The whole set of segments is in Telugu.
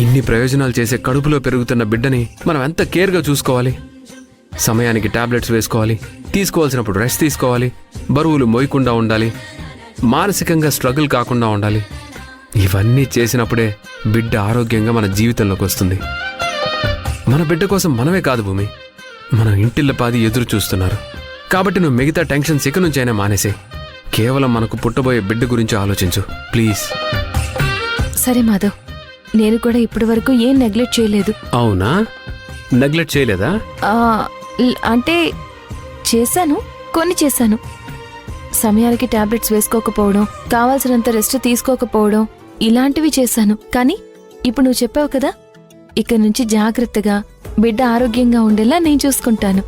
ఇన్ని ప్రయోజనాలు చేసే కడుపులో పెరుగుతున్న బిడ్డని మనం ఎంత కేర్గా చూసుకోవాలి. సమయానికి టాబ్లెట్స్ వేసుకోవాలి, తీసుకోవాల్సినప్పుడు రెస్ట్ తీసుకోవాలి, బరువులు మోయకుండా ఉండాలి, మానసికంగా స్ట్రగుల్ కాకుండా ఉండాలి. ఇవన్నీ చేసినప్పుడే బిడ్డ ఆరోగ్యంగా మన జీవితంలోకి వస్తుంది. మన బిడ్డ కోసం మనమే కాదు భూమి, మన ఇంటిల్లపాది ఎదురు చూస్తున్నారు. కాబట్టి నువ్వు మిగతా టెన్షన్స్ ఇక నుంచైనా మానేసే. కేవలం మనకు పుట్టబోయే బిడ్డ గురించి ఆలోచించు ప్లీజ్. సరే మాధవ్, నేను కూడా ఇప్పటి వరకు ఏం నెగ్లెక్ట్ చేయలేదు. అవునా? నెగ్లెక్ట్ చేయలేదా? అంటే చేశాను, కొన్ని చేశాను. సమయానికి టాబ్లెట్స్ వేసుకోకపోవడం, కావాల్సినంత రెస్ట్ తీసుకోకపోవడం, ఇలాంటివి చేశాను. కానీ ఇప్పుడు నువ్వు చెప్పావు కదా, ఇక నుంచి జాగ్రత్తగా బిడ్డ ఆరోగ్యంగా ఉండేలా నేను చూసుకుంటాను.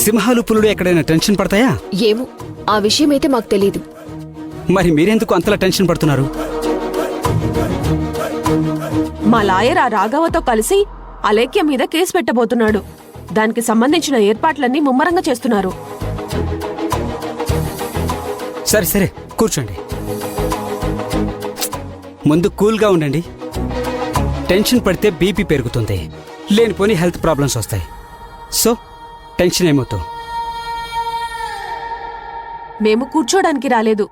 సింహాలు పులులు ఎక్కడైనా టెన్షన్ పడతాయా? ఏమో, ఆ విషయం అయితే మాకు తెలీదు. మరి మీరెందుకు అంతలా టెన్షన్ పడుతున్నారు? మా లాయర్ ఆ రాఘవతో కలిసి అలేఖ్య మీద కేసు పెట్టబోతున్నాడు. దానికి సంబంధించిన ఏర్పాట్లన్నీ ముమ్మరంగా చేస్తున్నారు. సరే సరే కూర్చోండి. ముందు కూల్గా ఉండండి. టెన్షన్ పడితే బీపీ పెరుగుతుంది, లేనిపోని హెల్త్ ప్రాబ్లమ్స్ వస్తాయి. సో టెన్షన్ ఏమవుతావు? మేము కూర్చోడానికి రాలేదు.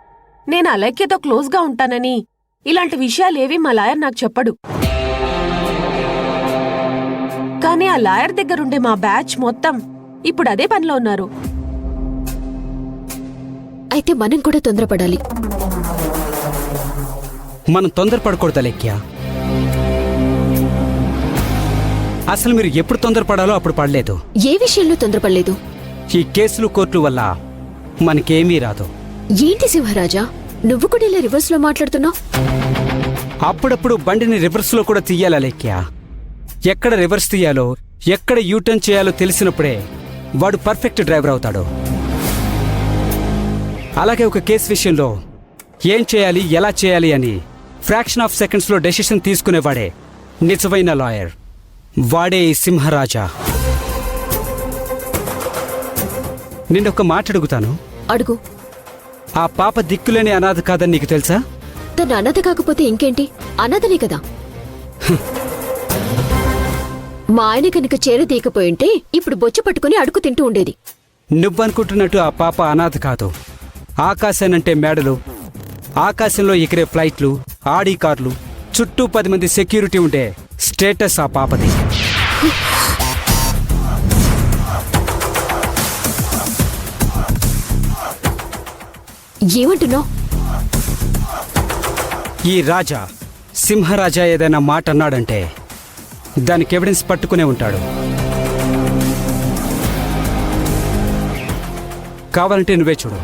నేను అలేఖ్యతో క్లోజ్గా ఉంటానని ఇలాంటి విషయాలేవి మా లాయర్ నాకు చెప్పడు. కానీ ఆ లాయర్ దగ్గరుండే మా బ్యాచ్ మొత్తం ఇప్పుడు అదే పనిలో ఉన్నారు. అయితే మనం కూడా తొందరపడాలి. మనం తొందరపడకూడదు అలేఖ్య. అసలు మీరు ఎప్పుడు తొందరపడాలో అప్పుడు పడలేదు. ఏ విషయంలో తొందరపడలేదు? ఈ కేసులు కోర్టుల వల్ల మనకేమీ రాదు. ఏంటి సింహరాజా, నువ్వు కూడా ఇలా రివర్స్ లో మాట్లాడుతున్నావు? అప్పుడప్పుడు బండిని రివర్స్ లో కూడా తీయాలి అలేఖ్య. ఎక్కడ రివర్స్ తీయాలో, ఎక్కడ యూటర్న్ చేయాలో తెలిసినప్పుడే వాడు పర్ఫెక్ట్ డ్రైవర్ అవుతాడు. అలాగే ఒక కేసు విషయంలో ఏం చేయాలి, ఎలా చేయాలి అని ఫ్రాక్షన్ ఆఫ్ సెకండ్స్ లో డెసిషన్ తీసుకునేవాడే నిజమైన లాయర్. వాడే ఈ సింహరాజా. నిన్నొక్క మాట అడుగుతాను. అడుగు. ఆ పాప దిక్కులేని అనాథ కాదని నీకు తెలుసా? తన అనాథ కాకపోతే ఇంకేంటి, అనాథనే కదా. మా ఆయన కనుక చేరదీయకపోయింటే ఇప్పుడు బొచ్చ పట్టుకుని అడుగు తింటూ ఉండేది. నువ్వనుకుంటున్నట్టు ఆ పాప అనాథ కాదు. ఆకాశానంటే మేడలు, ఆకాశంలో ఎగిరే ఫ్లైట్లు, ఆడి కార్లు, చుట్టూ 10 మంది సెక్యూరిటీ ఉండే స్టేటస్ ఆ పాపది. ఏమంటున్నావు? ఈ రాజా సింహరాజా ఏదైనా మాట అన్నాడంటే దానికి ఎవిడెన్స్ పట్టుకునే ఉంటాడు. కావాలంటే నువ్వే చూడు.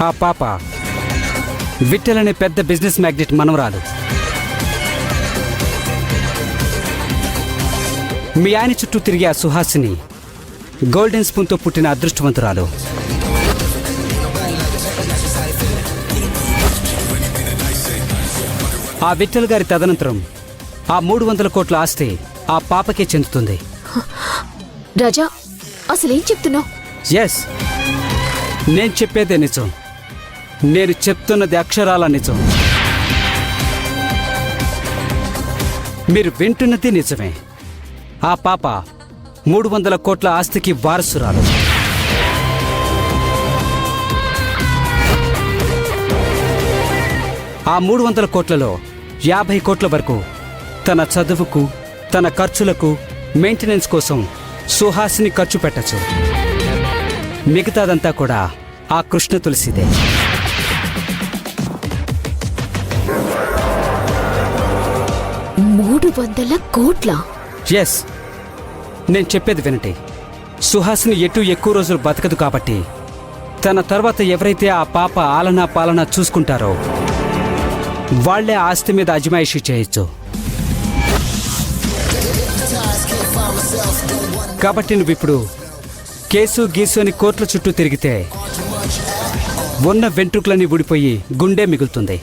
ఆ పాప విఠల్ అనే పెద్ద బిజినెస్ మ్యాగ్నెట్ మనవరాలు. మీ ఆయన చుట్టూ తిరిగే ఆ సుహాసిని గోల్డెన్ స్పూన్తో పుట్టిన అదృష్టవంతురాలు. ఆ విఠల్ గారి తదనంతరం ఆ 300 కోట్ల ఆస్తి ఆ పాపకే చెందుతుంది. రాజా, అసలేం చెప్తున్నావు? ఎస్, నేను చెప్పేదే నిజం. నేను చెప్తున్నది అక్షరాల నిజం. మీరు వింటున్నది నిజమే. ఆ పాప 300 కోట్ల ఆస్తికి వారసురాలు. ఆ 300 కోట్లలో 50 కోట్ల వరకు తన చదువుకు, తన ఖర్చులకు, మెయింటెనెన్స్ కోసం సుహాసిని ఖర్చు పెట్టచ్చు. మిగతాదంతా కూడా ఆ కృష్ణ తులసిదే. కోట్ల? ఎస్, నేను చెప్పేది వినండి. సుహాసిని ఎటు ఎక్కువ రోజులు బతకదు కాబట్టి తన తర్వాత ఎవరైతే ఆ పాప ఆలనా పాలనా చూసుకుంటారో వాళ్లే ఆస్తి మీద అజమాయిషీ చేయొచ్చు. కాబట్టి నువ్విప్పుడు కేసు గీసు అని కోర్టుల చుట్టూ తిరిగితే ఉన్న వెంట్రుకలన్నీ ఊడిపోయి గుండె మిగులుతుంది.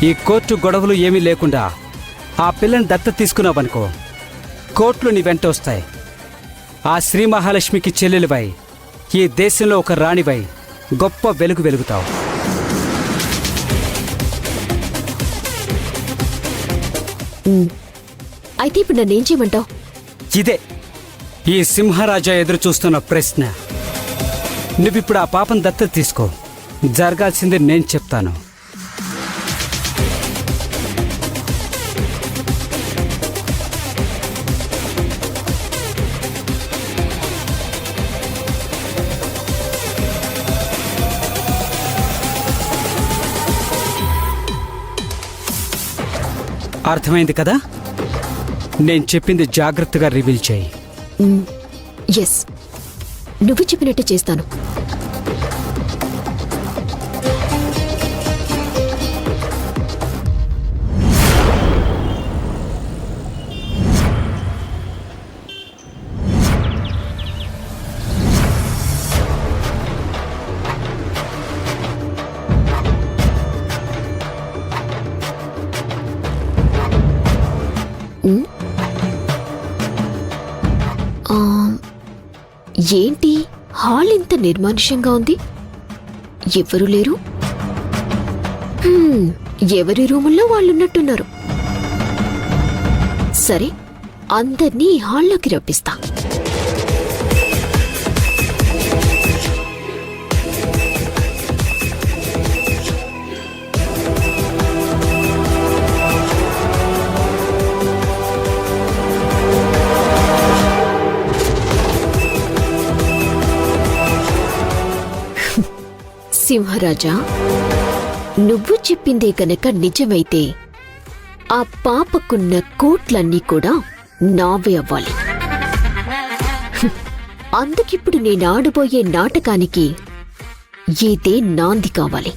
ఈ కోర్టు గొడవలు ఏమీ లేకుండా ఆ పిల్లని దత్తత తీసుకున్నావనుకో, కోర్టులు నీ వెంట వస్తాయి. ఆ శ్రీ మహాలక్ష్మికి చెల్లెలివై ఈ దేశంలో ఒక రాణివై గొప్ప వెలుగు వెలుగుతావు. అయితే ఇప్పుడు నన్నేం చేయమంటావు? ఇదే ఈ సింహరాజా ఎదురు చూస్తున్న ప్రశ్న. నువ్విప్పుడు ఆ పాపం దత్తత తీసుకో. జరగాల్సిందే నేను చెప్తాను. అర్థమైంది కదా? నేను చెప్పింది జాగ్రత్తగా రివీల్ చేయి. ఎస్, నువ్వు చెప్పినట్టే చేస్తాను. ఏంటి హాల్ ఇంత నిర్మానుష్యంగా ఉంది? ఎవ్వరూ లేరు. ఎవరి రూముల్లో వాళ్ళున్నట్టున్నారు. సరే, అందర్నీ ఈ హాల్లోకి రప్పిస్తా. సింహరాజా, నువ్వు చెప్పిందే గనక నిజమైతే ఆ పాపకున్న కోట్లన్నీ కూడా నావే అవ్వాలి. అందుకిప్పుడు నేను ఆడబోయే నాటకానికి ఇదే నాంది కావాలి.